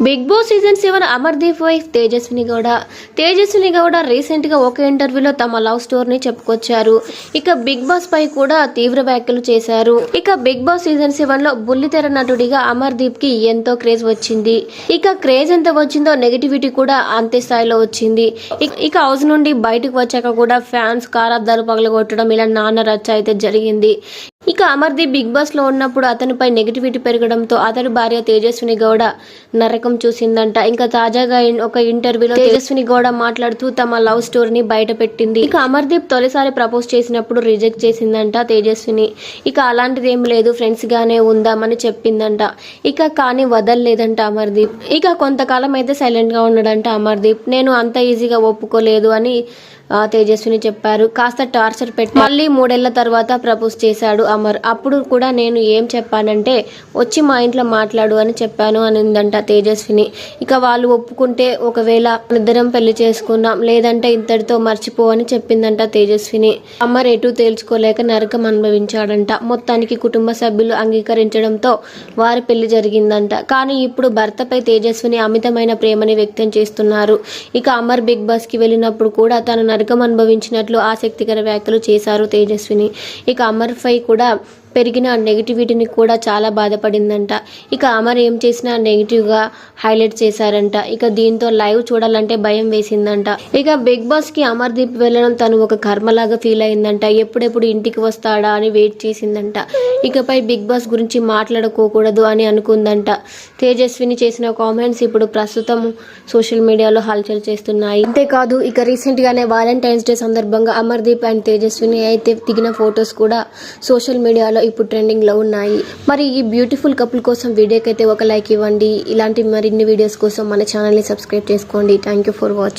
Big boss season 7 Amardeep wife Tejaswini Gowda recent గా ఒక ఇంటర్వ్యూలో తమ లవ్ స్టోరీని చెప్పుకొచ్చారు. ఇక బిగ్ బాస్ పై కూడా తీవ్ర వ్యాఖ్యలు చేశారు. ఇక బిగ్ బాస్ సీజన్ 7 లో బుల్లితెర నటుడిగా అమర్దీప్ కి ఎంతో క్రేజ్ వచ్చింది. ఇక క్రేజ్ ఎంత వచ్చిందో నెగటివిటీ కూడా అంతే స్థాయిలో వచ్చింది. ఇక హౌస్ నుండి బయటకు వచ్చాక కూడా ఫ్యాన్స్ కారద్దాలు పగలగొట్టడం ఇలా నాన్న రచ్చ అయితే జరిగింది. ఇక అమర్దీప్ బిగ్ బాస్ లో ఉన్నప్పుడు అతనిపై నెగిటివిటీ పెరగడంతో అతని భార్య తేజస్విని గౌడ నరకం చూసిందంట. ఇంకా తాజాగా ఒక ఇంటర్వ్యూలో తేజస్విని గౌడ మాట్లాడుతూ తమ లవ్ స్టోరీని బయట పెట్టింది. ఇక అమర్దీప్ తొలిసారి ప్రపోజ్ చేసినప్పుడు రిజెక్ట్ చేసిందంట తేజస్విని. ఇక అలాంటిది ఏం లేదు, ఫ్రెండ్స్ గానే ఉందామని చెప్పిందంట. ఇక కానీ వదలలేదంట అమర్దీప్. ఇక కొంతకాలం అయితే సైలెంట్ గా ఉన్నాడంట అమర్దీప్. నేను అంత ఈజీగా ఒప్పుకోలేదు అని తేజస్విని చెప్పారు. కాస్త టార్చర్ పెట్టి మళ్ళీ 3 ఏళ్ల తర్వాత ప్రపోజ్ చేశాడు అమర్. అప్పుడు కూడా నేను ఏం చెప్పానంటే వచ్చి మా ఇంట్లో మాట్లాడు అని చెప్పాను అనిందంట తేజస్విని. ఇక వాళ్ళు ఒప్పుకుంటే ఒకవేళ ఇద్దరం పెళ్లి చేసుకున్నాం, లేదంటే ఇంతటితో మర్చిపో అని చెప్పిందంట తేజస్విని. అమర్ ఎటు తేల్చుకోలేక నరకం అనుభవించాడంట. మొత్తానికి కుటుంబ సభ్యులు అంగీకరించడంతో వారి పెళ్లి జరిగిందంట. కానీ ఇప్పుడు భర్తపై తేజస్విని అమితమైన ప్రేమని వ్యక్తం చేస్తున్నారు. ఇక అమర్ బిగ్ బాస్ కి వెళ్ళినప్పుడు కూడా తను నరకం అనుభవించినట్లు ఆసక్తికర వ్యాఖ్యలు చేశారు తేజస్విని. ఇక అమర్ పై కూడా పెరిగిన నెగిటివిటీని కూడా చాలా బాధపడిందంట. ఇక అమర్ ఏం చేసినా నెగిటివ్ గా హైలైట్ చేశారంట. ఇక దీంతో లైవ్ చూడాలంటే భయం వేసిందంట. ఇక బిగ్ బాస్ కి అమర్దీప్ వెళ్ళడం తను ఒక కర్మలాగా ఫీల్ అయిందంట. ఎప్పుడెప్పుడు ఇంటికి వస్తాడా అని వెయిట్ చేసిందంట. ఇకపై బిగ్ బాస్ గురించి మాట్లాడుకోకూడదు అని అనుకుందంట. తేజస్విని చేసిన కామెంట్స్ ఇప్పుడు ప్రస్తుతం సోషల్ మీడియాలో హల్చల్ చేస్తున్నాయి. అంతేకాదు ఇక రీసెంట్ గానే వాలంటైన్స్ డే సందర్భంగా అమర్దీప్ అండ్ తేజస్విని అయితే దిగిన ఫొటోస్ కూడా సోషల్ మీడియాలో ఇప్పుడు ట్రెండింగ్ లో ఉన్నాయి. మరి ఈ బ్యూటిఫుల్ కపుల్ కోసం వీడియోకి అయితే ఒక లైక్ ఇవ్వండి. ఇలాంటి మరిన్ని వీడియోస్ కోసం మన ఛానల్ ని సబ్స్క్రైబ్ చేసుకోండి. Thank you for watching.